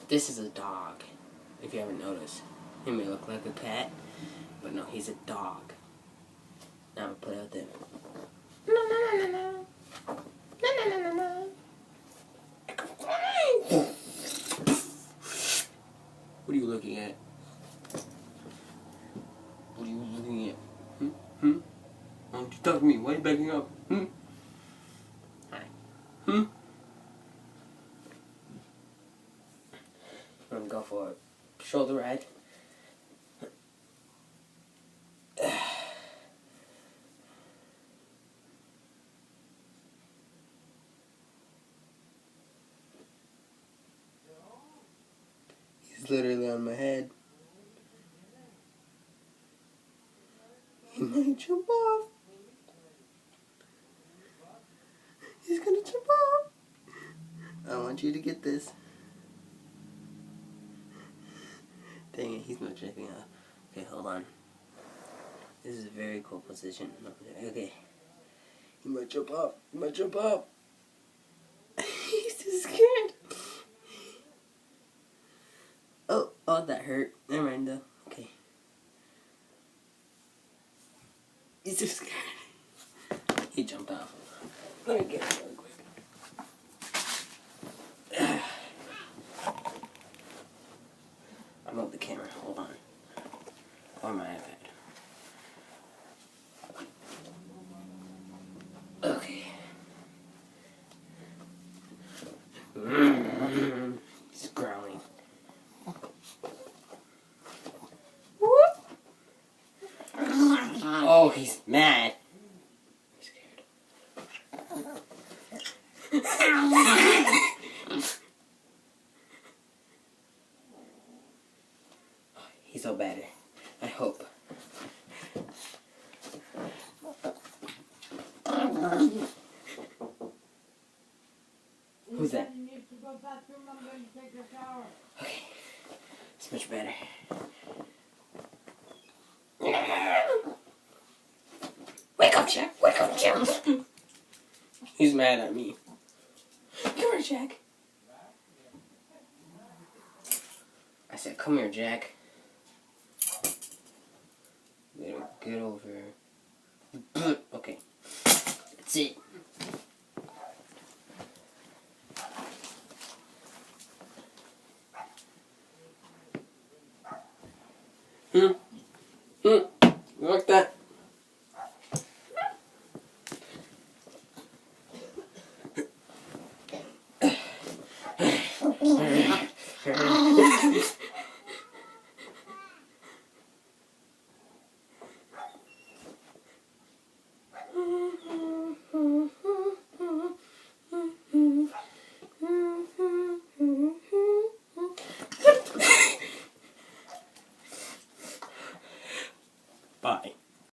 This is a dog, if you haven't noticed. He may look like a cat, but no, he's a dog. Now I'm gonna play with him. No, no, no, no, no. No, no, no, no, no. What are you looking at? What are you looking at? Why don't you talk to me? Why are you backing up? Hi. I'm gonna go for a shoulder ride. He's literally on my head. He might jump off. He's gonna jump off. I want you to get this. Dang it, he's not jumping off. Okay, hold on. This is a very cool position. Okay. He might jump off. He might jump off. He's too scared. Oh, that hurt. Never mind though. Okay. He's too scared. He jumped off. Let me get him real quick. I moved the camera. Hold on. Or my iPad. Okay. He's growling. Oh, he's mad. He's scared. He's so better. I hope. Who's that? Okay. It's much better. Wake up, Jack! Wake up, Jack! He's mad at me. Come here, Jack. I said, come here, Jack. Get over here. Okay. That's it. You like that?